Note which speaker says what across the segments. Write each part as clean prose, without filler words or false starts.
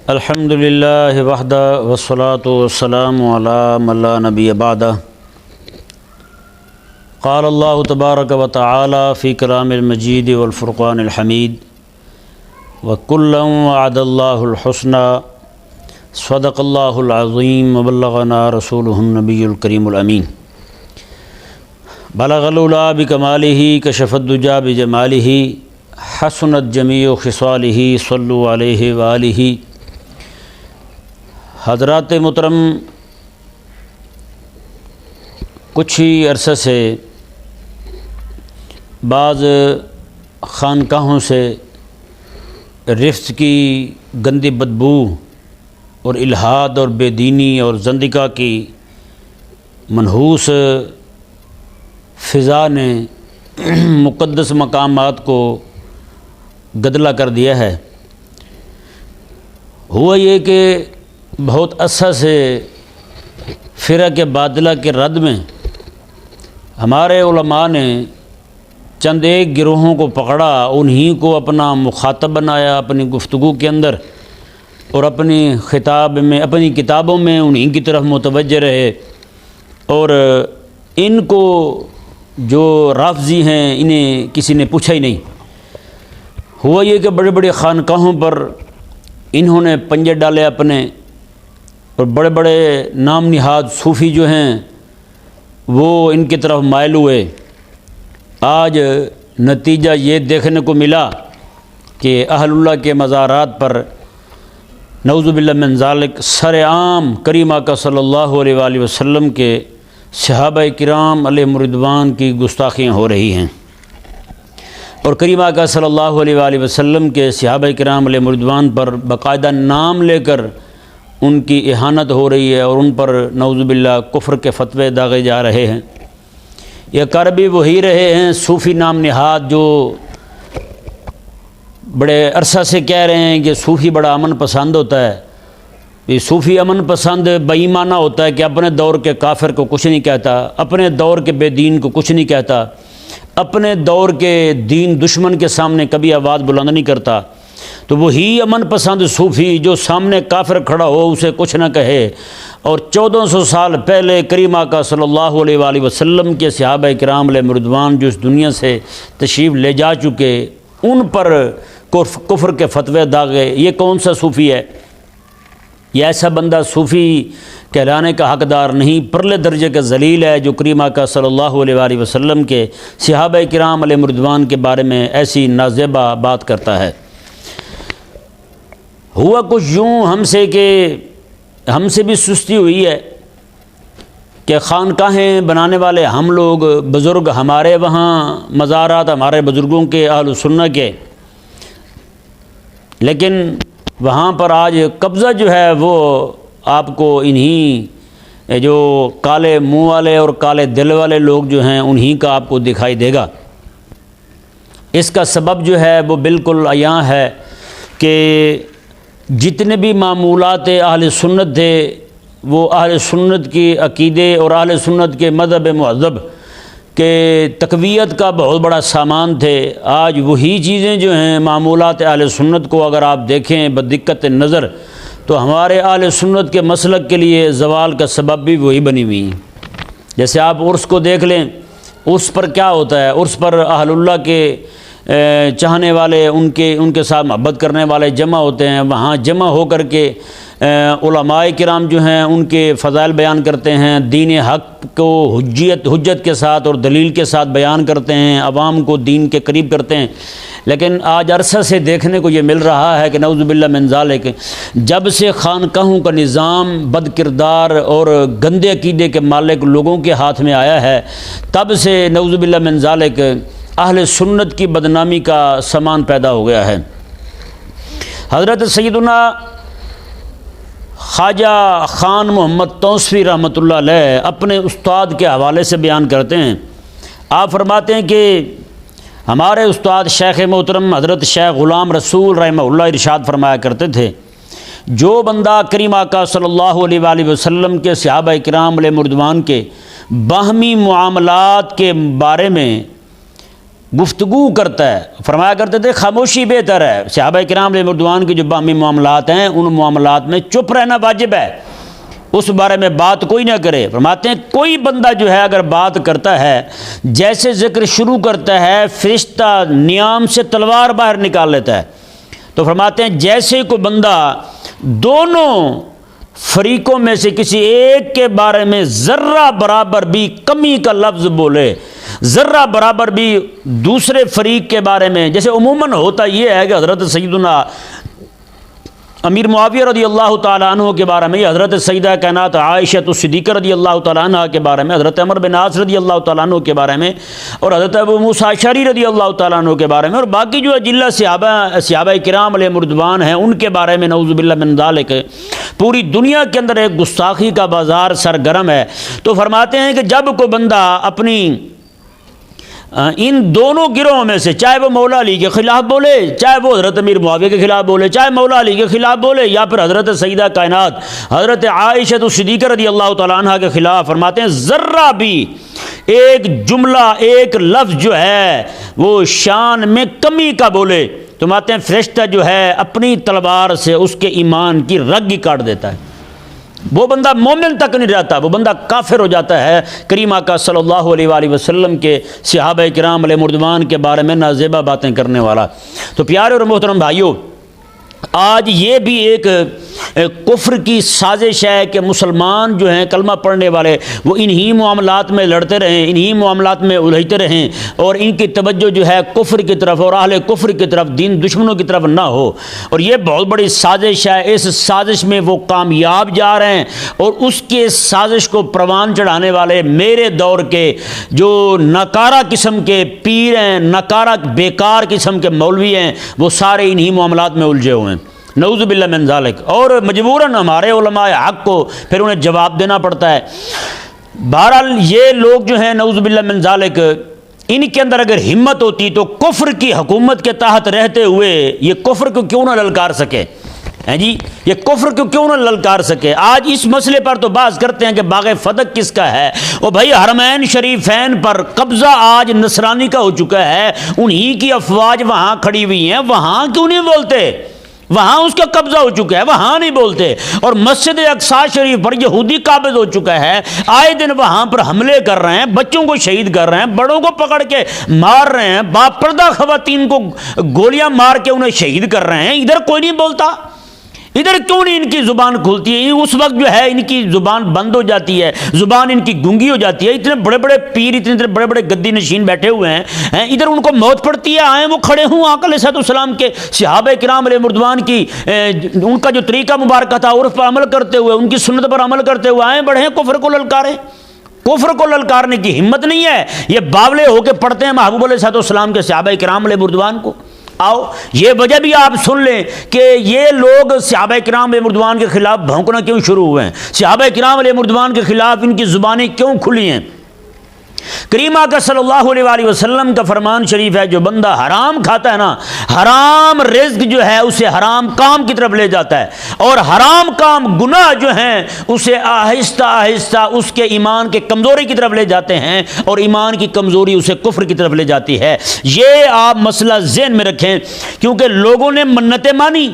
Speaker 1: الحمد للہ وحدہ والصلاة والسلام علی من لا نبی بعدہ قال اللہ تبارک و تعالی فی کلام المجید والفرقان الحمید وکلا وعد اللہ الحسنى صدق اللہ العظیم وبلغنا رسولہ النبی الکریم الامین بلغ العلا بکمالہ کشف الدجی بجمالہ حسنت جمیع خصالہ صلوا علیہ وآلہ۔ حضرات محترم، کچھ ہی عرصہ سے بعض خانقاہوں سے رفت کی گندی بدبو اور الحاد اور بے دینی اور زندقہ کی منحوس فضا نے مقدس مقامات کو گدلا کر دیا ہے۔ ہوا یہ کہ بہت عرصہ سے فرق باطلہ کے رد میں ہمارے علماء نے چند ایک گروہوں کو پکڑا، انہی کو اپنا مخاطب بنایا اپنی گفتگو کے اندر، اور اپنی خطاب میں اپنی کتابوں میں انہی کی طرف متوجہ رہے، اور ان کو جو رافضی ہیں انہیں کسی نے پوچھا ہی نہیں۔ ہوا یہ کہ بڑے بڑے خانقاہوں پر انہوں نے پنجے ڈالے اپنے، اور بڑے بڑے نام نہاد صوفی جو ہیں وہ ان کی طرف مائل ہوئے۔ آج نتیجہ یہ دیکھنے کو ملا کہ اہل اللہ کے مزارات پر نعوذ باللہ من ذالک سر عام کریم آقا صلی اللہ علیہ وآلہ وسلم کے صحابہ کرام علیہم رضوان کی گستاخیاں ہو رہی ہیں، اور کریم آقا صلی اللہ علیہ وآلہ وسلم کے صحابہ کرام علیہم رضوان پر باقاعدہ نام لے کر ان کی اہانت ہو رہی ہے، اور ان پر نعوذ باللہ کفر کے فتوے داغے جا رہے ہیں۔ یہ کر بھی وہی رہے ہیں صوفی نام نہاد جو بڑے عرصہ سے کہہ رہے ہیں کہ صوفی بڑا امن پسند ہوتا ہے۔ یہ صوفی امن پسند بے ایمانہ ہوتا ہے کہ اپنے دور کے کافر کو کچھ نہیں کہتا، اپنے دور کے بے دین کو کچھ نہیں کہتا، اپنے دور کے دین دشمن کے سامنے کبھی آواز بلند نہیں کرتا۔ تو وہی امن پسند صوفی جو سامنے کافر کھڑا ہو اسے کچھ نہ کہے، اور 1400 سال پہلے کریم آقا صلی اللہ علیہ وآلہ وسلم کے صحابہ کرام علیہم رضوان جو اس دنیا سے تشریف لے جا چکے ان پر کفر کے فتوے داغے، یہ کون سا صوفی ہے؟ یہ ایسا بندہ صوفی کہلانے کا حقدار نہیں، پرلے درجے کا ذلیل ہے جو کریم آقا صلی اللہ علیہ وآلہ وسلم کے صحابہ کرام علیہم رضوان کے بارے میں ایسی نازیبہ بات کرتا ہے۔ ہوا کچھ یوں ہم سے کہ ہم سے بھی سستی ہوئی ہے کہ خانقاہیں بنانے والے ہم لوگ بزرگ، ہمارے وہاں مزارات ہمارے بزرگوں کے اہل سنت کے، لیکن وہاں پر آج قبضہ جو ہے وہ آپ کو انہی جو کالے منہ والے اور کالے دل والے لوگ جو ہیں انہی کا آپ کو دکھائی دے گا۔ اس کا سبب جو ہے وہ بالکل عیاں ہے کہ جتنے بھی معمولات اہل سنت تھے وہ اہل سنت کی عقیدے اور اہل سنت کے مذہب مہذب کے تقویت کا بہت بڑا سامان تھے۔ آج وہی چیزیں جو ہیں معمولات اہل سنت کو اگر آپ دیکھیں بدقت نظر تو ہمارے اہل سنت کے مسلک کے لیے زوال کا سبب بھی وہی بنی ہوئی ہیں۔ جیسے آپ عرس کو دیکھ لیں، عرس پر کیا ہوتا ہے؟ عرس پر اہل اللہ کے چاہنے والے ان کے ساتھ محبت کرنے والے جمع ہوتے ہیں، وہاں جمع ہو کر کے علماء کرام جو ہیں ان کے فضائل بیان کرتے ہیں، دین حق کو حجت کے ساتھ اور دلیل کے ساتھ بیان کرتے ہیں، عوام کو دین کے قریب کرتے ہیں۔ لیکن آج عرصہ سے دیکھنے کو یہ مل رہا ہے کہ نعوذ باللہ من ذالک جب سے خانقاہوں کا نظام بد کردار اور گندے عقیدے کے مالک لوگوں کے ہاتھ میں آیا ہے، تب سے نعوذ باللہ من ذالک اہل سنت کی بدنامی کا سامان پیدا ہو گیا ہے۔ حضرت سیدنا خواجہ خان محمد توسوی رحمۃ اللہ علیہ اپنے استاد کے حوالے سے بیان کرتے ہیں۔ آپ فرماتے ہیں کہ ہمارے استاد شیخ محترم حضرت شیخ غلام رسول رحمہ اللہ ارشاد فرمایا کرتے تھے، جو بندہ کریم آقا صلی اللہ علیہ وآلہ وسلم کے صحابہ کرام علیہم رضوان کے باہمی معاملات کے بارے میں گفتگو کرتا ہے، فرمایا کرتے تھے خاموشی بہتر ہے۔ صحابہ کرام علیہ رضوان کے جو باہمی معاملات ہیں ان معاملات میں چپ رہنا واجب ہے، اس بارے میں بات کوئی نہ کرے۔ فرماتے ہیں کوئی بندہ جو ہے اگر بات کرتا ہے، جیسے ذکر شروع کرتا ہے فرشتہ نیام سے تلوار باہر نکال لیتا ہے، تو فرماتے ہیں جیسے کوئی بندہ دونوں فریقوں میں سے کسی ایک کے بارے میں ذرہ برابر بھی کمی کا لفظ بولے، ذرہ برابر بھی دوسرے فریق کے بارے میں، جیسے عموماً ہوتا یہ ہے کہ حضرت سیدنا امیر معاویہ رضی اللہ تعالیٰ عنہ کے بارے میں، حضرت سیدہ کائنات عائشہ الصدیقہ رضی اللہ تعالیٰ عنہ کے بارے میں، حضرت عمر بن عاص رضی اللہ تعالیٰ عنہ کے بارے میں، اور حضرت ابو موسیٰ اشعری رضی اللہ تعالیٰ عنہ کے بارے میں، اور باقی جو اجلہ صحابہ کرام علیہ رضوان ہیں ان کے بارے میں نعوذ باللہ من ذالک پوری دنیا کے اندر ایک گستاخی کا بازار سرگرم ہے۔ تو فرماتے ہیں کہ جب کوئی بندہ اپنی ان دونوں گروہوں میں سے، چاہے وہ مولا علی کے خلاف بولے، چاہے وہ حضرت امیر معاویہ کے خلاف بولے، چاہے مولا علی کے خلاف بولے، یا پھر حضرت سیدہ کائنات حضرت عائشہ الصدیقہ رضی اللہ تعالیٰ عنہ کے خلاف، فرماتے ہیں ذرہ بھی ایک جملہ ایک لفظ جو ہے وہ شان میں کمی کا بولے، تو فرماتے ہیں فرشتہ جو ہے اپنی تلوار سے اس کے ایمان کی رگ ہی کاٹ دیتا ہے، وہ بندہ مومن تک نہیں رہتا، وہ بندہ کافر ہو جاتا ہے۔ کریم آقا صلی اللہ علیہ وآلہ وسلم کے صحابہ کرام علیہ رضوان کے بارے میں نازیبہ باتیں کرنے والا۔ تو پیارے اور محترم بھائیوں، آج یہ بھی ایک کفر کی سازش ہے کہ مسلمان جو ہیں کلمہ پڑھنے والے وہ انہی معاملات میں لڑتے رہیں، انہی معاملات میں الجھتے رہیں، اور ان کی توجہ جو ہے کفر کی طرف اور اہل کفر کی طرف، دین دشمنوں کی طرف نہ ہو، اور یہ بہت بڑی سازش ہے۔ اس سازش میں وہ کامیاب جا رہے ہیں، اور اس کے سازش کو پروان چڑھانے والے میرے دور کے جو ناکارہ قسم کے پیر ہیں، ناکارہ بیکار قسم کے مولوی ہیں، وہ سارے انہی معاملات میں الجھے ہوئے ہیں، نعوذ باللہ من ذالک، اور مجبوراً ہمارے علماء حق کو پھر انہیں جواب دینا پڑتا ہے۔ بہرحال یہ لوگ جو ہیں نعوذ باللہ من ذالک، ان کے اندر اگر ہمت ہوتی تو کفر کی حکومت کے تحت رہتے ہوئے یہ کفر کو کیوں نہ للکار سکے، ہیں جی، یہ کفر کو کیوں نہ للکار سکے۔ آج اس مسئلے پر تو بحث کرتے ہیں کہ باغ فتح کس کا ہے، اور بھائی حرمین شریفین پر قبضہ آج نصرانی کا ہو چکا ہے، انہی کی افواج وہاں کھڑی ہوئی ہیں، وہاں کیوں نہیں بولتے؟ وہاں اس کا قبضہ ہو چکا ہے، وہاں نہیں بولتے۔ اور مسجد اقصی شریف پر یہودی قابض ہو چکا ہے، آئے دن وہاں پر حملے کر رہے ہیں، بچوں کو شہید کر رہے ہیں، بڑوں کو پکڑ کے مار رہے ہیں، باپردہ خواتین کو گولیاں مار کے انہیں شہید کر رہے ہیں، ادھر کوئی نہیں بولتا۔ ادھر کیوں نہیں ان کی زبان کھلتی ہے؟ اس وقت جو ہے ان کی زبان بند ہو جاتی ہے، زبان ان کی گونگی ہو جاتی ہے۔ اتنے بڑے بڑے پیر، اتنے بڑے بڑے گدی نشین بیٹھے ہوئے ہیں، ادھر ان کو موت پڑتی ہے، آئیں وہ کھڑے ہوں آقا علیہ السلام کے صحابہ کرام علیہ رضوان کی ان کا جو طریقہ مبارکہ تھا عرف پر عمل کرتے ہوئے، ان کی سنت پر عمل کرتے ہوئے آئیں بڑھیں کفر کو للکاریں۔ کفر کو للکارنے کی ہمت نہیں ہے، یہ باولے ہو کے پڑھتے ہیں محبوب علیہ السلام کے صحابہ کرام علیہ رضوان کو۔ آؤ یہ وجہ بھی آپ سن لیں کہ یہ لوگ صحابہ کرام علیہ رضوان کے خلاف بھونکنا کیوں شروع ہوئے ہیں، صحابہ کرام علیہ رضوان کے خلاف ان کی زبانیں کیوں کھلی ہیں۔ کریم آقا صلی اللہ علیہ وآلہ وسلم کا فرمان شریف ہے، جو بندہ حرام کھاتا ہے نا، حرام رزق جو ہے اسے حرام کام کی طرف لے جاتا ہے، اور حرام کام گناہ جو ہیں اسے آہستہ آہستہ اس کے ایمان کے کمزوری کی طرف لے جاتے ہیں، اور ایمان کی کمزوری اسے کفر کی طرف لے جاتی ہے۔ یہ آپ مسئلہ ذہن میں رکھیں، کیونکہ لوگوں نے منتیں مانی،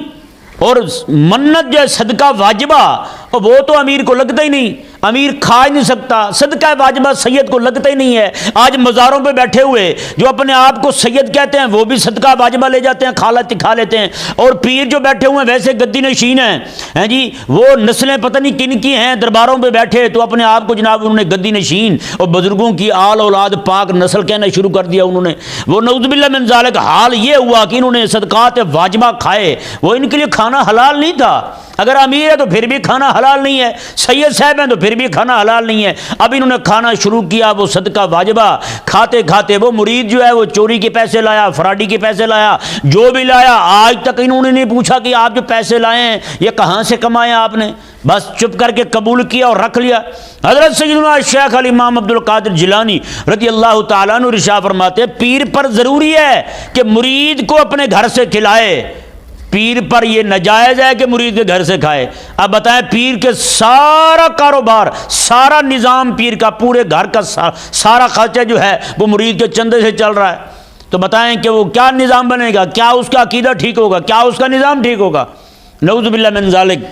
Speaker 1: اور منت جو ہے صدقہ واجبہ، اور وہ تو امیر کو لگتا ہی نہیں، امیر کھا ہی نہیں سکتا، صدقہ واجبہ سید کو لگتا ہی نہیں ہے۔ آج مزاروں پہ بیٹھے ہوئے جو اپنے آپ کو سید کہتے ہیں وہ بھی صدقہ واجبہ لے جاتے ہیں، کھا لیتے ہیں، اور پیر جو بیٹھے ہوئے ہیں ویسے گدی نشین ہیں جی، وہ نسلیں پتہ نہیں کن کی ہیں، درباروں پہ بیٹھے تو اپنے آپ کو جناب انہوں نے گدی نشین اور بزرگوں کی آل اولاد پاک نسل کہنا شروع کر دیا انہوں نے۔ وہ نعوذ باللہ من ذالک حال یہ ہوا کہ انہوں نے صدقات واجبہ کھائے، وہ ان کے لیے کھانا حلال نہیں تھا۔ اگر امیر ہے تو پھر بھی کھانا حلال نہیں ہے، سید صاحب ہیں تو پھر بھی کھانا حلال نہیں ہے۔ اب انہوں نے کھانا شروع کیا وہ صدقہ واجبہ، کھاتے کھاتے وہ مرید جو ہے وہ چوری کے پیسے لایا، فراڈی کے پیسے لایا، جو بھی لایا، آج تک انہوں نے نہیں پوچھا کہ آپ جو پیسے لائے ہیں یہ کہاں سے کمائے آپ نے، بس چپ کر کے قبول کیا اور رکھ لیا۔ حضرت سیدنا شیخ الامام عبد القادر جیلانی رضی اللہ تعالیٰ عنہ ارشاد فرماتے ہیں پیر پر ضروری ہے کہ مرید کو اپنے گھر سے کھلائے، پیر پر یہ ناجائز ہے کہ مرید کے گھر سے کھائے۔ اب بتائیں پیر کے سارا کاروبار، سارا نظام پیر کا، پورے گھر کا سارا خرچہ جو ہے وہ مرید کے چندے سے چل رہا ہے۔ تو بتائیں کہ وہ کیا نظام بنے گا، کیا اس کا عقیدہ ٹھیک ہوگا، کیا اس کا نظام ٹھیک ہوگا؟ نعوذ باللہ من ذالک۔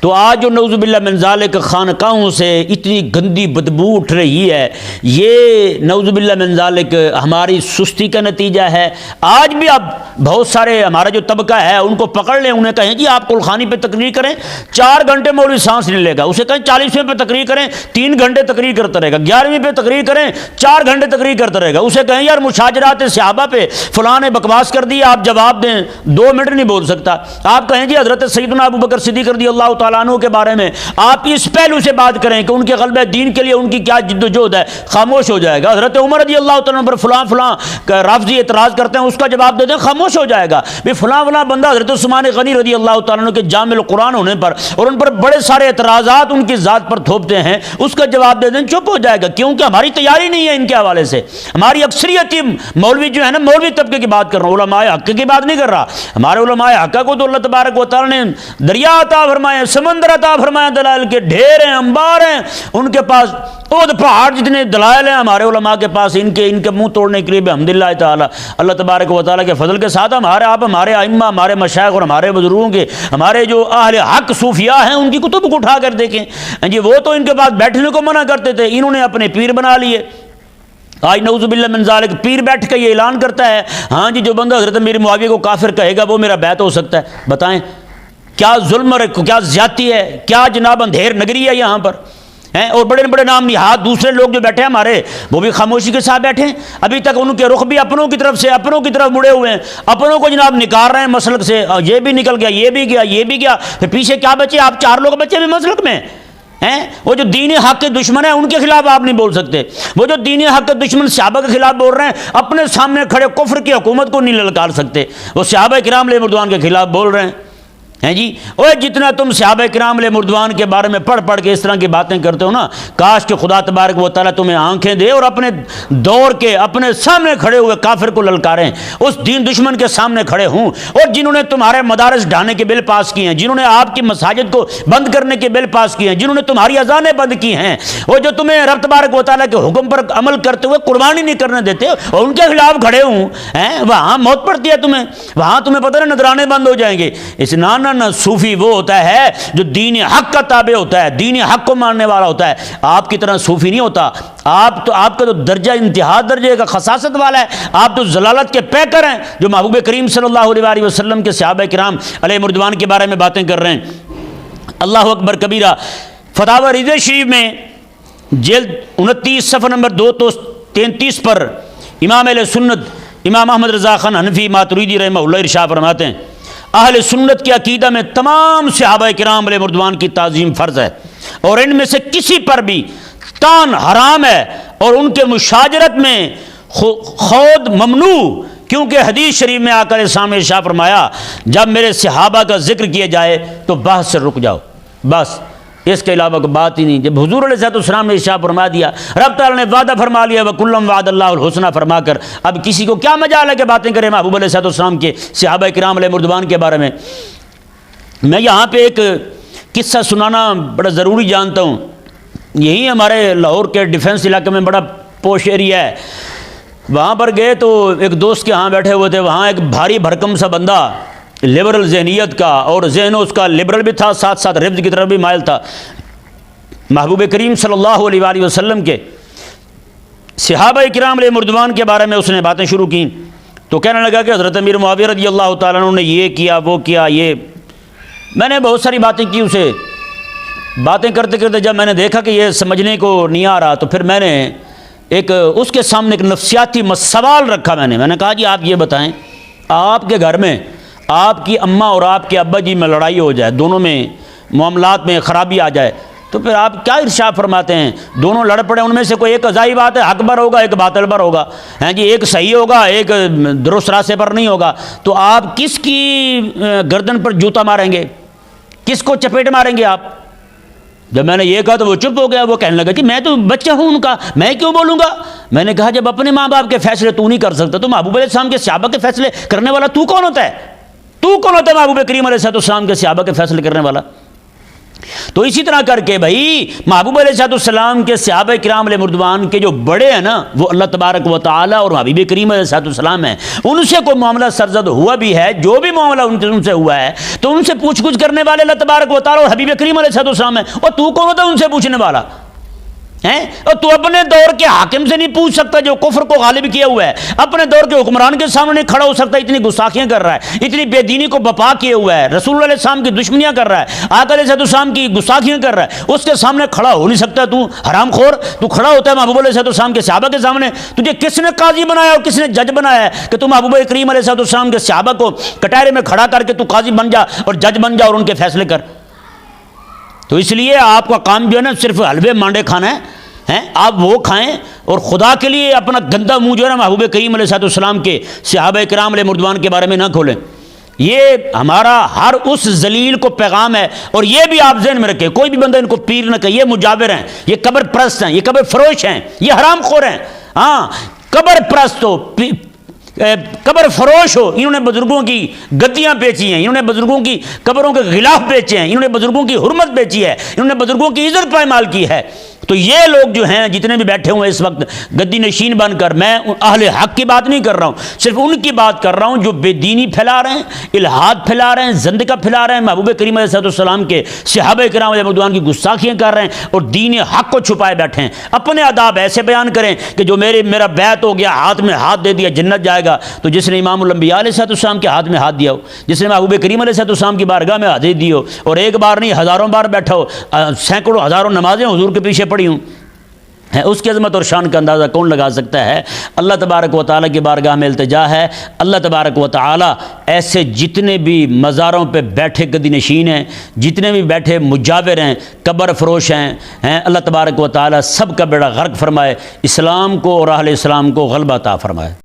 Speaker 1: تو آج جو نعوذ باللہ من ذالک خانقاہوں سے اتنی گندی بدبو اٹھ رہی ہے، یہ نعوذ باللہ من ذالک ہماری سستی کا نتیجہ ہے۔ آج بھی اب بہت سارے ہمارا جو طبقہ ہے ان کو پکڑ لیں، انہیں کہیں جی آپ قلخانی پہ تقریر کریں، 4 گھنٹے مولوی سانس نہیں لے گا، اسے کہیں 40ویں پہ تقریر کریں، 3 گھنٹے تقریر کرتا رہے گا، 11ویں پہ تقریر کریں 4 گھنٹے تقریر کرتا رہے گا، اسے کہیں یار مشاجرات صحابہ پہ فلاں نے بکواس کر دی، آپ جواب دیں، 2 منٹ نہیں بول سکتا۔ آپ کہیں جی حضرت سیدنا ابو بکر صدیق رضی اللہ تعالیٰ عنہ کے بارے میں آپ اس پہلو سے بات کریں کہ ان کے غلبہ دین کے لیے ان کی کیا جد و جہد ہے، خاموش ہو جائے گا۔ حضرت عمر رضی اللہ تعالیٰ عنہ پر فلاں رافضی اعتراض کرتے ہیں، اس کا جواب دے دیں، خاموش ہو جائے گا۔ فلاں بندہ حضرت عثمان غنی رضی اللہ تعالیٰ عنہ کے جامع القرآن ہونے پر اور ان پر بڑے سارے اعتراضات ان کی ذات پر تھوپتے ہیں، اس کا جواب دے دیں، چپ ہو جائے گا، کیونکہ ہماری تیاری نہیں ہے ان کے حوالے سے۔ ہماری اکثریت مولوی جو ہے نا، مولوی طبقے کی بات کر رہا ہوں، علماء حق کی بات نہیں کر رہا۔ ہمارے علماء حق کو تو اللہ تبارک و تعالیٰ نے دریا عطا فرمائے، سمندر عطا فرمایا، دلائل کے ڈھیر ہیں، انبار ہیں ان کے پاس، اود پہاڑ جتنے دلائل ہیں ہمارے علماء کے پاس، ان کے منہ توڑنے کے لیے الحمدللہ تعالی اللہ تبارک و تعالیٰ کے فضل کے ساتھ ہمارے ائمہ، ہمارے مشائخ اور ہمارے بزرگوں کے، ہمارے جو اہل حق صوفیاء ہیں ان کی کتب کو اٹھا کر دیکھیں جی، وہ تو ان کے پاس بیٹھنے کو منع کرتے تھے، انہوں نے اپنے پیر بنا لیے۔ آج نعوذ باللہ من ذالک پیر بیٹھ کے یہ اعلان کرتا ہے، ہاں جی جو بندہ حضرت امیر معاویہ کو کافر کہے گا وہ میرا بیعت ہو سکتا ہے۔ بتائیں کیا ظلم اور کیا زیادتی ہے، کیا جناب اندھیر نگری ہے یہاں پر ہیں۔ اور بڑے بڑے نام نہاد دوسرے لوگ جو بیٹھے ہیں ہمارے، وہ بھی خاموشی کے ساتھ بیٹھے ہیں، ابھی تک ان کے رخ بھی اپنوں کی طرف سے اپنوں کی طرف مڑے ہوئے ہیں، اپنوں کو جناب نکال رہے ہیں مسلک سے، یہ بھی نکل گیا، یہ بھی گیا، یہ بھی گیا، پھر پیچھے کیا بچے؟ آپ 4 لوگ بچے بھی مسلک میں ہیں۔ وہ جو دین حق کے دشمن ہیں ان کے خلاف آپ نہیں بول سکتے، وہ جو دین حق کے دشمن صحابہ کے خلاف بول رہے ہیں، اپنے سامنے کھڑے کفر کی حکومت کو نہیں للکار سکتے، وہ صحابہ کرام علیہ رضوان کے خلاف بول رہے ہیں جی۔ اوے جتنا تم صحابہ کرام علیہ رضوان کے بارے میں پڑھ کے اس طرح کی باتیں کرتے ہو نا، کاش کہ خدا تبارک و تعالیٰ تمہیں آنکھیں دے اور اپنے دور کے اپنے سامنے کھڑے ہوئے کافر کو للکاریں، اس دین دشمن کے سامنے کھڑے ہوں۔ اور جنہوں نے تمہارے مدارس ڈھانے کے بل پاس کیے ہیں، جنہوں نے آپ کی مساجد کو بند کرنے کے بل پاس کیے ہیں، جنہوں نے تمہاری اذانیں بند کی ہیں، وہ جو تمہیں رب تبارک و تعالیٰ کے حکم پر عمل کرتے ہوئے قربانی نہیں کرنے دیتے اور ان کے خلاف کھڑے ہوں، وہاں موت پڑتی ہے تمہیں، وہاں تمہیں پتہ نہیں نذرانے بند ہو جائیں گے۔ اس نانا صوفی وہ ہوتا ہے جو دین حق کا تابع ہوتا ہے، دین حق کو ماننے والا ہوتا ہے، آپ کی طرح صوفی نہیں ہوتا۔ آپ کا تو درجہ انتہا درجے کا خصاصت والا ہے، آپ تو ضلالت کے پیکر ہیں جو محبوب کریم صلی اللہ علیہ وسلم کے صحابہ کرام علیہ رضوان کے بارے میں باتیں کر رہے ہیں۔ اللہ اکبر کبیرہ۔ فتاوی رضویہ شریف میں جلد 29 صفحہ نمبر 233 پر امام اہل سنت امام احمد رضا خان حنفی ماتریدی رحمہ اللہ ارشاد فرماتے ہیں، اہل سنت کے عقیدہ میں تمام صحابہ کرام علیہ رضوان کی تعظیم فرض ہے اور ان میں سے کسی پر بھی تان حرام ہے اور ان کے مشاجرت میں خود ممنوع، کیونکہ حدیث شریف میں آقا علیہ السلام نے ارشاد فرمایا جب میرے صحابہ کا ذکر کیا جائے تو بحث سے رک جاؤ، بس اس کے علاوہ کوئی بات ہی نہیں۔ جب حضور علیہ السلام نے ارشاد فرما دیا، رب تعالیٰ نے وعدہ فرما لیا وَكُلًّا وَعَدَ اللَّهُ الْحُسْنَى فرما کر، اب کسی کو کیا مجال ہے کہ باتیں کریں محبوب علیہ السلام کے صحابہ کرام علیہ رضوان کے بارے میں۔ میں یہاں پہ ایک قصہ سنانا بڑا ضروری جانتا ہوں، یہی ہمارے لاہور کے ڈیفنس علاقے میں بڑا پوش ایریا ہے، وہاں پر گئے تو ایک دوست کے ہاں بیٹھے ہوئے تھے، وہاں ایک بھاری بھرکم سا بندہ لبرل ذہنیت کا، اور ذہن اس کا لبرل بھی تھا، ساتھ ساتھ رفض کی طرف بھی مائل تھا۔ محبوب کریم صلی اللہ علیہ وآلہ وسلم کے صحابہ کرام علیہ رضوان کے بارے میں اس نے باتیں شروع کی تو کہنے لگا کہ حضرت امیر معاویہ رضی اللہ تعالیٰ عنہ نے یہ کیا وہ کیا، یہ میں نے بہت ساری باتیں کی اسے، باتیں کرتے کرتے جب میں نے دیکھا کہ یہ سمجھنے کو نہیں آ رہا تو پھر میں نے اس کے سامنے ایک نفسیاتی سوال رکھا، میں نے کہا جی آپ یہ بتائیں، آپ کے گھر میں آپ کی اماں اور آپ کے ابا جی میں لڑائی ہو جائے، دونوں میں معاملات میں خرابی آ جائے تو پھر آپ کیا ارشاد فرماتے ہیں؟ دونوں لڑ پڑے، ان میں سے کوئی ایک قضائی بات ہے حق پر ہوگا، ایک باطل پر ہوگا، ہیں جی، ایک صحیح ہوگا ایک درست راستے پر نہیں ہوگا، تو آپ کس کی گردن پر جوتا ماریں گے، کس کو چپیٹ ماریں گے آپ؟ جب میں نے یہ کہا تو وہ چپ ہو گیا، وہ کہنے لگا کہ میں تو بچہ ہوں ان کا، میں کیوں بولوں گا؟ میں نے کہا جب اپنے ماں باپ کے فیصلے تو نہیں کر سکتا تو محبوب علیہ السلام کے صحابہ کے فیصلے کرنے والا تو کون ہوتا ہے؟ تو کون ہوتا ہے محبوب کریم علیہ السلام کے صحابہ کے فیصلے کرنے والا؟ تو اسی طرح کر کے بھائی محبوب علیہ السلام کے صحابہ کرام علیہ مردوان کے جو بڑے ہیں نا وہ اللہ تبارک و تعالی اور حبیب کریم علیہ السلام ہیں. ان سے کوئی معاملہ سرزد ہوا بھی ہے، جو بھی معاملہ ان سے ہوا ہے تو ان سے پوچھ گچھ کرنے والے اللہ تبارک و تعالی اور حبیب کریم علیہ السلام ہیں. اور تو کون ہوتا ہے ان سے پوچھنے والا ہیں؟ اور تو اپنے دور کے حاکم سے نہیں پوچھ سکتا جو کفر کو غالب کیا ہوا ہے، اپنے دور کے حکمران کے سامنے نہیں کھڑا ہو سکتا، اتنی گستاخیاں کر رہا ہے، اتنی بے دینی کو بپا کیے ہوا ہے، رسول اللہ علیہ السلام کی دشمنیاں کر رہا ہے، آقا علیہ السلام کی گستاخیاں کر رہا ہے، اس کے سامنے کھڑا ہو نہیں سکتا. تو حرام خور، تو کھڑا ہوتا ہے محبوب علیہ السلام کے صحابہ کے سامنے. تجھے کس نے قاضی بنایا اور کس نے جج بنایا ہے کہ تو محبوب کریم علیہ السلام کے صحابہ کو کٹہرے میں کھڑا کر کے تو قاضی بن جا اور جج بن جا اور ان کے فیصلے کر؟ تو اس لیے آپ کا کام جو ہے نا صرف حلوے مانڈے کھانا ہے، آپ وہ کھائیں اور خدا کے لیے اپنا گندا منہ جو ہے نا محبوب کریم علیہ السلام کے صحابہ کرام علیہ مردوان کے بارے میں نہ کھولیں. یہ ہمارا ہر اس ذلیل کو پیغام ہے. اور یہ بھی آپ ذہن میں رکھیں، کوئی بھی بندہ ان کو پیر نہ کہے، یہ مجاور ہیں، یہ قبر پرست ہیں، یہ قبر فروش ہیں، یہ حرام خور ہیں. ہاں، قبر پرست ہو، قبر فروش ہو، انہوں نے بزرگوں کی گدیاں بیچی ہیں، انہوں نے بزرگوں کی قبروں کے غلاف بیچے ہیں، انہوں نے بزرگوں کی حرمت بیچی ہے، انہوں نے بزرگوں کی عزت پائمال کی ہے. تو یہ لوگ جو ہیں جتنے بھی بیٹھے ہوئے اس وقت گدی نشین بن کر، میں اہل حق کی بات نہیں کر رہا ہوں، صرف ان کی بات کر رہا ہوں جو بے دینی پھیلا رہے ہیں، الہاد پھیلا رہے ہیں، زندگی پھیلا رہے ہیں، محبوب کریم علیہ السلام کے صحابہ کرام علیہ مردوان کی گستاخیاں کر رہے ہیں اور دین حق کو چھپائے بیٹھے ہیں. اپنے آداب ایسے بیان کریں کہ جو میرا بیعت ہو گیا، ہاتھ میں ہاتھ دے دیا، جنت جائے گا. تو جس نے امام الانبیاء علیہ السلام کے ہاتھ میں ہاتھ دیا ہو، جس نے محبوب کریم علیہ السلام کی بارگاہ میں حاضری دی ہو اور ایک بار نہیں ہزاروں بار بیٹھا ہو، سینکڑوں ہزاروں نمازیں حضور کے پیچھے پڑھی ہوں، اس کی عظمت اور شان کا اندازہ کون لگا سکتا ہے؟ اللہ تبارک و تعالیٰ کی بارگاہ میں التجا ہے، اللہ تبارک و تعالیٰ ایسے جتنے بھی مزاروں پہ بیٹھے گدی نشین ہیں، جتنے بھی بیٹھے مجاور ہیں، قبر فروش ہیں، اللہ تبارک و تعالیٰ سب کا بیڑا غرق فرمائے، اسلام کو اور اہل اسلام کو غلبہ عطا فرمائے.